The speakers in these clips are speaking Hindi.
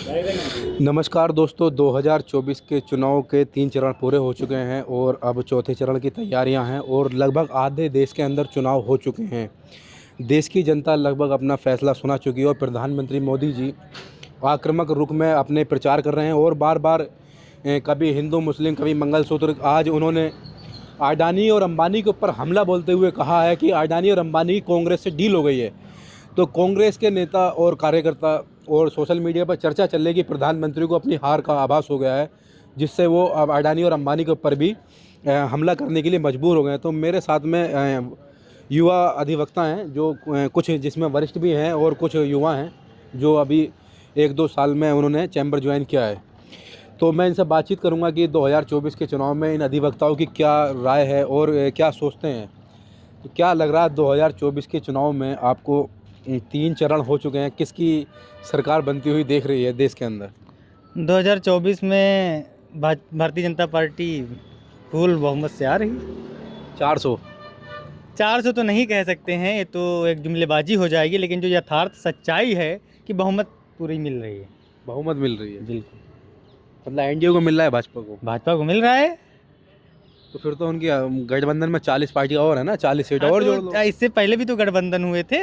नमस्कार दोस्तों, 2024 के चुनाव के 3 चरण पूरे हो चुके हैं और अब चौथे चरण की तैयारियां हैं और लगभग आधे देश के अंदर चुनाव हो चुके हैं। देश की जनता लगभग अपना फैसला सुना चुकी है और प्रधानमंत्री मोदी जी आक्रामक रुख में अपने प्रचार कर रहे हैं और बार-बार कभी हिंदू मुस्लिम, कभी मंगलसूत्र। आज उन्होंने अडानी और अंबानी के ऊपर हमला बोलते हुए कहा है कि अडानी और अंबानी की कांग्रेस से डील हो गई है। तो कांग्रेस के नेता और कार्यकर्ता और सोशल मीडिया पर चर्चा चल रही है कि प्रधानमंत्री को अपनी हार का आभास हो गया है, जिससे वो अब अडानी और अंबानी के ऊपर भी हमला करने के लिए मजबूर हो गए हैं। तो मेरे साथ में युवा अधिवक्ता हैं, जो कुछ जिसमें वरिष्ठ भी हैं और कुछ युवा हैं जो अभी 1-2 साल में उन्होंने चैम्बर ज्वाइन किया है। तो मैं इनसे बातचीत करूंगा कि 2024 के चुनाव में इन अधिवक्ताओं की क्या राय है और क्या सोचते हैं। तो क्या लग रहा है 2024 के चुनाव में आपको? 3 चरण हो चुके हैं, किसकी सरकार बनती हुई देख रही है देश के अंदर? 2024 में भारतीय जनता पार्टी फुल बहुमत से आ रही। 400 तो नहीं कह सकते हैं, ये तो एक जुमलेबाजी हो जाएगी, लेकिन जो यथार्थ सच्चाई है कि बहुमत पूरी मिल रही है। बहुमत मिल रही है, बिल्कुल। मतलब एनडीए को मिल रहा है, भाजपा को मिल रहा है। तो फिर तो उनकी गठबंधन में 40 पार्टी और है ना, 40 सीट और जोड़ दो। इससे पहले भी तो गठबंधन हुए थे,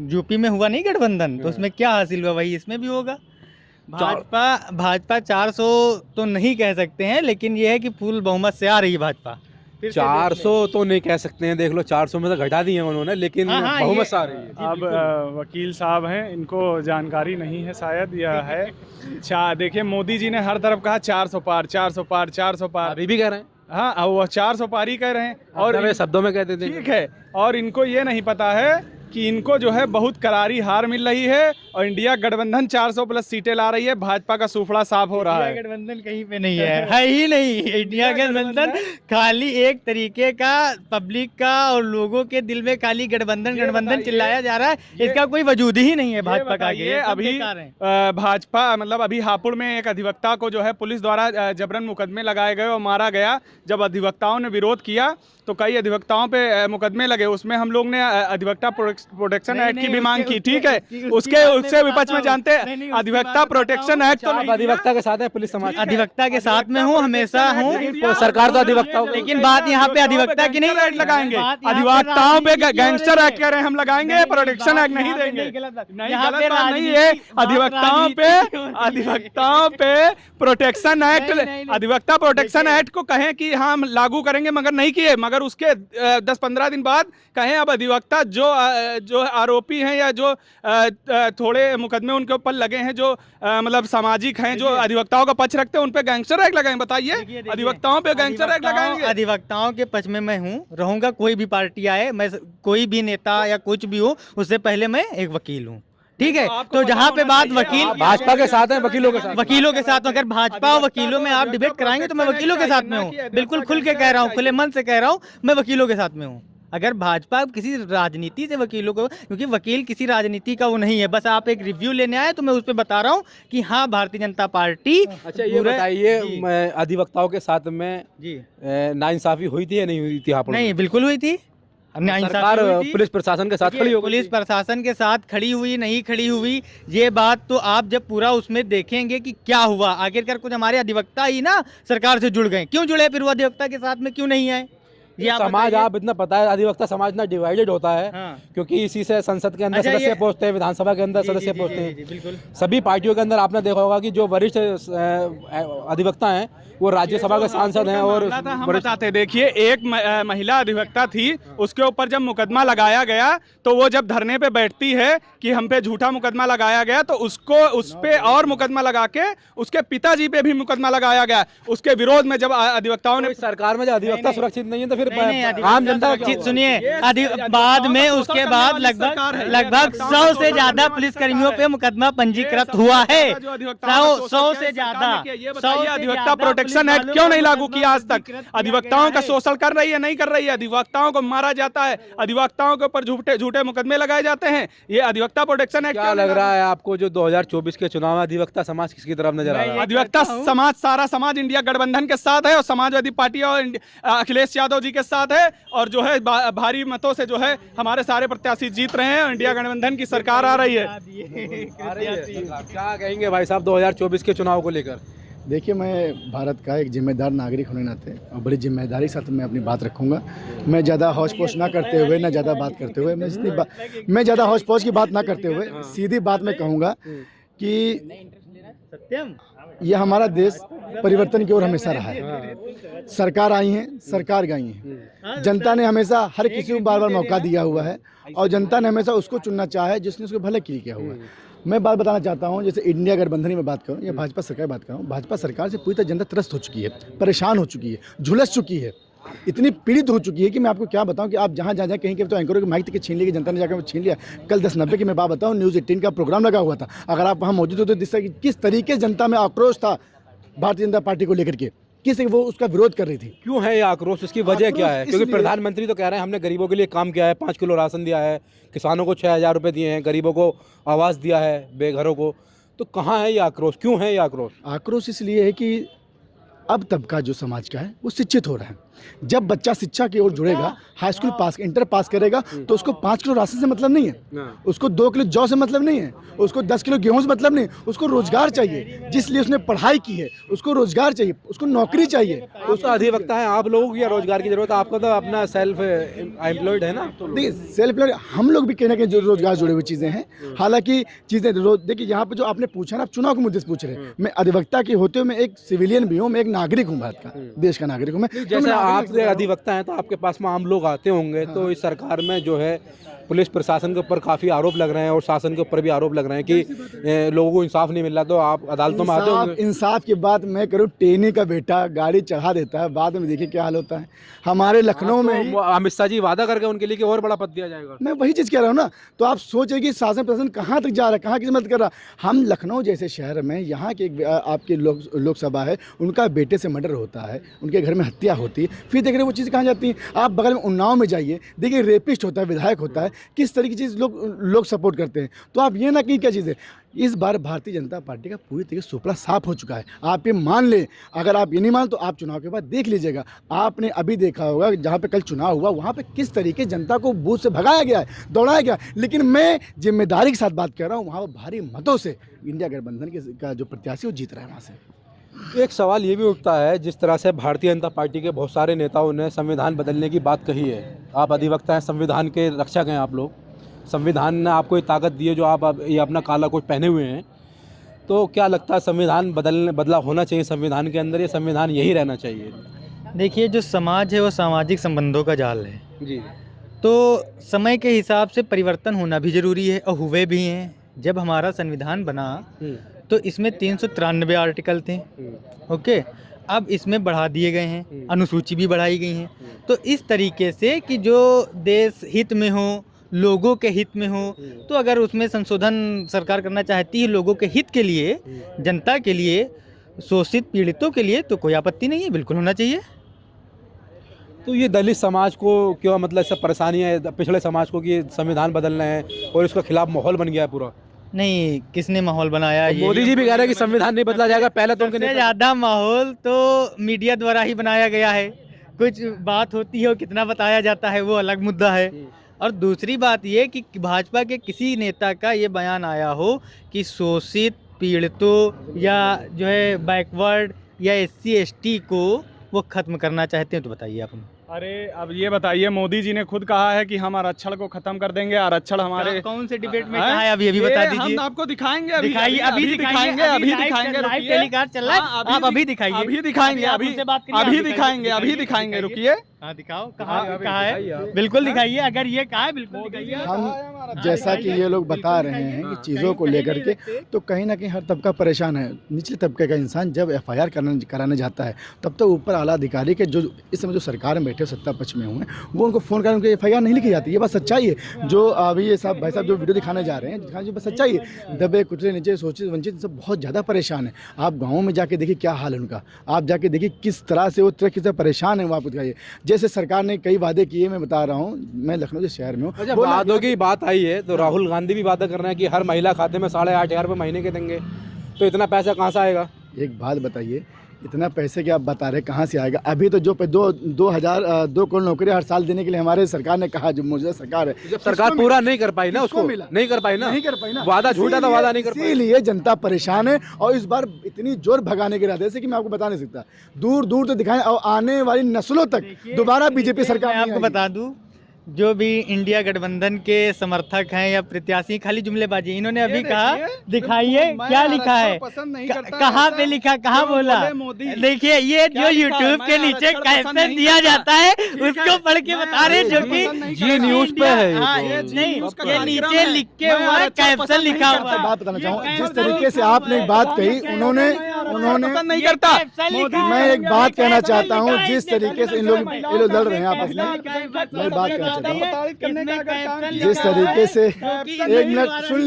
यूपी में हुआ नहीं गठबंधन, तो उसमें क्या हासिल हुआ, वही इसमें भी होगा। भाजपा 400 तो नहीं कह सकते हैं, लेकिन ये है कि फुल बहुमत से आ रही है भाजपा। 400 तो नहीं कह सकते हैं, देख लो 400 में तो घटा दी है उन्होंने, लेकिन बहुमत से आ रही है। अब वकील साहब हैं, इनको जानकारी नहीं है शायद, यह है। देखिए, मोदी जी ने हर तरफ कहा 400 पार, 400 पार, 400 पार, अभी भी कह रहे हैं। हाँ, वो 400 पार ही कह रहे हैं और शब्दों में कहते थे। ठीक है, और इनको ये नहीं पता है कि इनको जो है बहुत करारी हार मिल रही है और इंडिया गठबंधन 400 प्लस सीटें ला रही है। भाजपा का सूफड़ा साफ हो रहा है। गठबंधन कहीं पे नहीं है ही नहीं। इंडिया गठबंधन खाली एक तरीके का पब्लिक का और लोगों के दिल में खाली गठबंधन चिल्लाया जा रहा है, इसका कोई वजूद ही नहीं है भाजपा का। ये अभी भाजपा मतलब अभी हापुड़ में एक अधिवक्ता को जो है पुलिस द्वारा जबरन मुकदमे लगाए गए और मारा गया। जब अधिवक्ताओं ने विरोध किया तो कई अधिवक्ताओं पे मुकदमे लगे। उसमें हम लोग ने अधिवक्ता प्रोटेक्शन एक्ट की भी मांग की। ठीक है, उससे विपक्ष में जानते हैं अधिवक्ता प्रोटेक्शन एक्ट तो अधिवक्ता के साथ है, पुलिस समाज अधिवक्ता के साथ में हूँ, हमेशा हूँ। सरकार तो अधिवक्ता, लेकिन बात यहाँ पे अधिवक्ता की नहीं। एक्ट लगाएंगे, अधिवक्ताओं पे गैंगस्टर एक्ट कह रहे हैं हम लगाएंगे, प्रोटेक्शन एक्ट नहीं देंगे। नहीं, गलत बात नहीं है। अधिवक्ताओं पे प्रोटेक्शन एक्ट, अधिवक्ता प्रोटेक्शन एक्ट को कहें कि हाँ हम लागू करेंगे, मगर नहीं किए। मगर उसके 10-15 दिन बाद कहें अब अधिवक्ता जो आरोपी हैं या जो थोड़े मुकदमे उनके ऊपर लगे हैं, जो मतलब सामाजिक हैं, जो अधिवक्ताओं का पक्ष रखते हैं, उन पे गैंगस्टर एक्ट लगाएं। बताइए, अधिवक्ताओं पे गैंगस्टर एक्ट लगाएंगे? अधिवक्ताओं के पक्ष में मैं हूँ, रहूंगा। कोई भी पार्टी आए, मैं कोई भी नेता या कुछ भी हो, उससे पहले मैं एक वकील हूँ। ठीक है, तो जहाँ पे बात वकील भाजपा के साथ है, वकीलों के साथ अगर भाजपा और वकीलों में आप डिबेट कराएंगे तो मैं वकीलों के साथ में हूँ। बिल्कुल खुल के कह रहा हूँ, खुले मन से कह रहा हूँ, मैं वकीलों के साथ में हूँ। अगर भाजपा किसी राजनीति से वकीलों को, क्योंकि वकील किसी राजनीति का वो नहीं है, बस आप एक रिव्यू लेने आए तो मैं उस पर बता रहा हूँ कि हाँ भारतीय जनता पार्टी। अच्छा, ये बताइए, अधिवक्ताओं के साथ में जी नाइंसाफी हुई थी या नहीं हुई थी? नहीं, बिल्कुल हुई थी। सरकार पुलिस प्रशासन के साथ खड़ी हो, पुलिस प्रशासन के साथ खड़ी हुई, नहीं खड़ी हुई, ये बात तो आप जब पूरा उसमें देखेंगे कि क्या हुआ। आखिरकार कुछ हमारे अधिवक्ता ही ना सरकार से जुड़ गए, क्यों जुड़े? फिर वो अधिवक्ता के साथ में क्यों नहीं आए? ये समाज, आप इतना पता है अधिवक्ता समाज इतना डिवाइडेड होता है। हाँ। क्योंकि इसी से संसद के अंदर सदस्य पहुंचते हैं, विधानसभा के अंदर सदस्य पहुंचते हैं। बिल्कुल सभी पार्टियों के अंदर आपने देखा होगा कि जो वरिष्ठ अधिवक्ता हैं वो राज्यसभा के सांसद हैं। और हम बताते, देखिए, एक महिला अधिवक्ता थी, उसके ऊपर जब मुकदमा लगाया गया तो वो जब धरने पे बैठती है कि हम पे झूठा मुकदमा लगाया गया, तो उसको उस पे और मुकदमा लगा के उसके पिताजी पे भी मुकदमा लगाया गया। उसके विरोध में जब अधिवक्ताओं ने, सरकार में जब अधिवक्ता सुरक्षित नहीं है तो फिर आम जनता, सुनिए, बाद में उसके बाद लगभग 100 से ज्यादा पुलिसकर्मियों पे मुकदमा पंजीकृत हुआ है। 100 से ज्यादा। अधिवक्ता प्रोटेक्शन एक्ट क्यों नहीं लागू किया आज तक? अधिवक्ताओं का शोषण कर रही है, नहीं कर रही है? अधिवक्ताओं को मारा जाता है, अधिवक्ताओं के ऊपर झूठे मुकदमे लगाए जाते हैं। ये अधिवक्ता प्रोटेक्शन एक्ट क्या लग रहा है आपको जो 2024 के चुनाव में अधिवक्ता समाज किसकी तरफ नजर आ रहा है? अधिवक्ता समाज, सारा समाज इंडिया गठबंधन के साथ है और समाजवादी पार्टी और अखिलेश यादव जी के साथ है और जो है भारी मतों से जो है हमारे सारे प्रत्याशी जीत रहे हैं। इंडिया गठबंधन की सरकार आ रही है। क्या कहेंगे भाई साहब 2024 के चुनाव को लेकर? देखिए, मैं भारत का एक जिम्मेदार नागरिक होने नाते और बड़ी जिम्मेदारी के साथ मैं अपनी बात रखूंगा। मैं ज़्यादा हौश पौश ना करते हुए, ना ज़्यादा बात करते हुए, मैं ज़्यादा हौश पौश की बात ना करते हुए सीधी बात मैं कहूँगा कि यह हमारा देश परिवर्तन की ओर हमेशा रहा है। सरकार आई है, सरकार गई है। जनता ने हमेशा हर किसी को बार बार मौका दिया हुआ है और जनता ने हमेशा उसको चुनना चाहा है जिसने उसको भले के लिए किया हुआ है। मैं बात बताना चाहता हूं, जैसे इंडिया गठबंधन की मैं बात करूं या भाजपा सरकार की बात करूं, भाजपा सरकार से पूरी तरह जनता त्रस्त हो चुकी है, परेशान हो चुकी है, झुलस चुकी है, इतनी पीड़ित हो चुकी है कि मैं आपको क्या बताऊं कि आप जहां जहां कहीं के तो एंकरों की माइक तक छीन ली, जनता ने जाकर छीन लिया। कल 10:90 की मैं बात बताऊं, न्यूज़ 18 का प्रोग्राम लगा हुआ था, अगर आप वहाँ मौजूद होते तो किस तरीके से जनता में आक्रोश था भारतीय जनता पार्टी को लेकर के, किस वो उसका विरोध कर रही थी। क्यों है ये आक्रोश? इसकी वजह क्या है? क्योंकि प्रधानमंत्री तो कह रहे हैं हमने गरीबों के लिए काम किया है, 5 किलो राशन दिया है, किसानों को 6,000 रुपये दिए हैं, गरीबों को आवास दिया है, बेघरों को। तो कहाँ है ये आक्रोश? क्यों है ये आक्रोश? आक्रोश इसलिए है कि अब तबका जो समाज का है वो शिक्षित हो रहा है। जब बच्चा शिक्षा की ओर जुड़ेगा, हाई स्कूल पास, इंटर पास करेगा, तो उसको 5 किलो राशन से मतलब नहीं है, उसको 2 किलो जौ से मतलब नहीं है, उसको 10 किलो गेहूं से मतलब नहीं, उसको रोजगार चाहिए। जिसलिए उसने पढ़ाई की है उसको रोजगार चाहिए, उसको नौकरी चाहिए। उसका अधिवक्ता है आप लोगों की, या रोजगार की जरूरत है आपको? तो अपना सेल्फ एम्प्लॉयड है ना। देखिए, सेल्फ एम्प्लॉयड हम लोग भी कहीं ना कहीं जो रोजगार जुड़े हुई चीज़ें हैं। हालांकि चीज़ें देखिए, यहाँ पे जो आपने पूछा ना, आप चुनाव के मुद्दे से पूछ रहे हैं, मैं अधिवक्ता की होते हुए मैं एक सिविलियन भी हूँ, मैं एक नागरिक हूँ, भारत का देश का नागरिक हूँ मैं। जैसे आप अधिवक्ता हैं तो आपके पास में आम लोग आते होंगे, तो इस सरकार में जो है पुलिस प्रशासन के ऊपर काफ़ी आरोप लग रहे हैं और शासन के ऊपर भी आरोप लग रहे हैं कि लोगों को इंसाफ नहीं मिल रहा, तो आप अदालतों में आते होंगे। इंसाफ की बात मैं करूँ, टेनी का बेटा गाड़ी चढ़ा देता है, बाद में देखिए क्या हाल होता है। हमारे लखनऊ में तो अमित शाह जी वादा करके उनके लिए कि और बड़ा पद दिया जाएगा। मैं वही चीज़ कह रहा हूँ ना। तो आप सोचिए कि शासन प्रशासन कहाँ तक जा रहा है, कहाँ की मदद कर रहा है। हम लखनऊ जैसे शहर में, यहाँ के आपके लोकसभा है, उनका बेटे से मर्डर होता है, उनके घर में हत्या होती है, फिर देख रहे वो चीज़ कहाँ जाती है। आप बगल में उन्नाव में जाइए, देखिए रेपिस्ट होता है, विधायक होता है, किस तरीके की चीज़ लोग सपोर्ट करते हैं। तो आप ये ना कि क्या चीज़ है, इस बार भारतीय जनता पार्टी का पूरी तरीके से सुपड़ा साफ हो चुका है। आप ये मान लें, अगर आप ये नहीं मान तो आप चुनाव के बाद देख लीजिएगा। आपने अभी देखा होगा जहाँ पे कल चुनाव हुआ, वहाँ पे किस तरीके जनता को बूथ से भगाया गया है, दौड़ाया गया। लेकिन मैं जिम्मेदारी के साथ बात कर रहा हूँ, वहाँ भारी मतों से इंडिया गठबंधन का जो प्रत्याशी वो जीत रहा है वहाँ से। एक सवाल ये भी उठता है, जिस तरह से भारतीय जनता पार्टी के बहुत सारे नेताओं ने संविधान बदलने की बात कही है। आप अधिवक्ता हैं, संविधान के रक्षक हैं आप लोग, संविधान ने आपको ये ताकत दी है जो आप ये अपना काला कोट पहने हुए हैं, तो क्या लगता है संविधान बदलाव होना चाहिए संविधान के अंदर, या संविधान यही रहना चाहिए? देखिए, जो समाज है वो सामाजिक संबंधों का जाल है जी। तो समय के हिसाब से परिवर्तन होना भी जरूरी है और हुए भी हैं। जब हमारा संविधान बना तो इसमें 393 आर्टिकल थे, ओके। अब इसमें बढ़ा दिए गए हैं, अनुसूची भी बढ़ाई गई हैं। तो इस तरीके से कि जो देश हित में हो, लोगों के हित में हो, तो अगर उसमें संशोधन सरकार करना चाहती है लोगों के हित के लिए, जनता के लिए, शोषित पीड़ितों के लिए, तो कोई आपत्ति नहीं है, बिल्कुल होना चाहिए। तो ये दलित समाज को क्यों, मतलब इससे परेशानी है पिछड़े समाज को कि संविधान बदलना है और इसके खिलाफ माहौल बन गया है पूरा? नहीं, किसने माहौल बनाया? मोदी जी भी कह रहे हैं कि संविधान नहीं बदला जाएगा। पहले तो उनके सबसे ज़्यादा माहौल तो मीडिया द्वारा ही बनाया गया है। कुछ बात होती है और कितना बताया जाता है वो अलग मुद्दा है। और दूसरी बात ये कि भाजपा के किसी नेता का ये बयान आया हो कि शोषित पीड़ितों या जो है बैकवर्ड या SC ST को वो खत्म करना चाहते हैं, तो बताइए आप हमें। अरे अब ये बताइए, मोदी जी ने खुद कहा है कि हम आरक्षण को खत्म कर देंगे। आरक्षण हमारे कौन से डिबेट में कहा है अभी बता दीजिए। हम आपको दिखाएंगे, अभी दिखाएंगे, अभी दिखाएंगे, लाइव टेलीकास्ट चल रहा है, आप अभी दिखाइए, अभी दिखाएंगे, अभी दिखाएंगे, रुकिए। हाँ दिखाओ, कहा है, बिल्कुल दिखाइए। अगर ये कहा है बिल्कुल दिखाइए। हम जैसा कि ये लोग बता रहे हैं कि चीज़ों को लेकर के, तो कहीं ना कहीं हर तबका परेशान है। निचले तबके का इंसान जब FIR कराने जाता है, तब तो ऊपर आला अधिकारी के जो इस समय जो सरकार में बैठे सत्ता पक्ष में हुए, वो उनको फ़ोन करके उनको FIR नहीं लिखी जाती। ये बात सच्चाई है। जो अभी ये भाई साहब जो वीडियो दिखाने जा रहे हैं, जो बात सच्चाई है। दबे कुचले, नीचे शोषित वंचित सब बहुत ज़्यादा परेशान है। आप गाँव में जाके देखिए क्या हाल है उनका, आप जाके देखिए किस तरह से वो किस परेशान है वो आपको दिखाइए। जैसे सरकार ने कई वादे किए, मैं बता रहा हूँ, मैं लखनऊ के शहर में हूँ। अच्छा, वादों की बात आई है तो राहुल गांधी भी वादा कर रहे हैं कि हर महिला खाते में 8,500 रुपये महीने के देंगे, तो इतना पैसा कहाँ से आएगा? एक बात बताइए, इतना पैसे कि आप बता रहे कहाँ से आएगा? अभी तो जो 2 करोड़ नौकरी हर साल देने के लिए हमारे सरकार ने कहा, जो मौजूदा सरकार है, जब सरकार पूरा नहीं कर पाई ना, उसको नहीं कर पाई ना, वादा झूठा था, वादा नहीं कर पाई, इसीलिए जनता परेशान है। और इस बार इतनी जोर भगाने के इरादे से कि मैं आपको बता नहीं सकता, दूर दूर तो दिखाएं और आने वाली नस्लों तक दोबारा बीजेपी सरकार। मैं आपको बता दूं, जो भी इंडिया गठबंधन के समर्थक हैं या प्रत्याशी, खाली जुमलेबाजी। इन्होंने अभी कहा, दिखाइए क्या लिखा है, कहाँ पे लिखा, कहाँ बोला। देखिए ये जो YouTube के नीचे कैप्शन दिया जाता है उसको पढ़ के बता रहे, जो कि ये न्यूज पे है। नहीं, ये नीचे लिख के हुआ है, कैप्शन लिखा हुआ है। बात बताना चाहूँ, जिस तरीके से आपने एक बात कही, उन्होंने नहीं करता। मैं एक बात कहना चाहता हूँ, जिस तरीके से ये लोग लड़ रहे हैं आपस में, मैं बात कहना चाहता हूँ, जिस तरीके से, एक मिनट सुन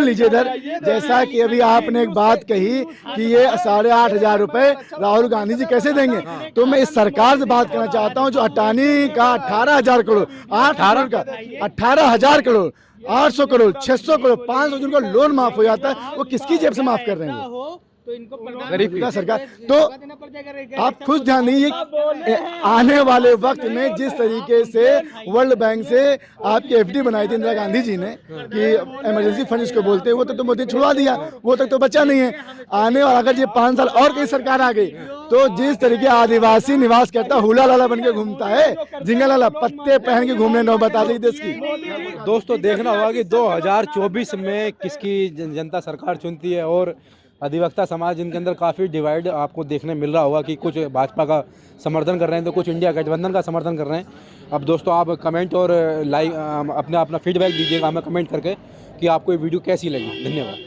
लीजिए इधर, जैसा कि अभी आपने एक बात कही कि ये 8,500 रुपए राहुल गांधी जी कैसे देंगे, तो मैं इस सरकार से बात करना चाहता हूँ, जो अटानी का 18,000 करोड़, 18,000 करोड़, 800 करोड़, 600 करोड़, 500 जिनका लोन माफ हो जाता है, वो किसकी जेब से माफ कर रहे हैं वो? गरीब का सरकार। तो आप खुद ध्यान दीजिए, आने वाले वक्त में जिस तरीके से वर्ल्ड बैंक से आपकी एफडी बनाई थी इंदिरा गांधी जी ने, कि इमरजेंसी फंड इसको बोलते हैं, वो तो मोदी छुड़वा दिया, वो तक तो बचा नहीं है। आने वाला अगर ये 5 साल और कई सरकार आ गई, तो जिस तरीके आदिवासी निवास करता हुला लाला बन के घूमता है, झिंगा लाला पत्ते पहन के घूमने नौबत आ गई देश की। दोस्तों देखना होगा कि 2024 में किसकी जनता सरकार चुनती है, और अधिवक्ता समाज इनके अंदर काफ़ी डिवाइड आपको देखने मिल रहा होगा कि कुछ भाजपा का समर्थन कर रहे हैं तो कुछ इंडिया गठबंधन का समर्थन कर रहे हैं। अब दोस्तों आप कमेंट और लाइक अपना फीडबैक दीजिएगा हमें कमेंट करके कि आपको ये वीडियो कैसी लगी। धन्यवाद।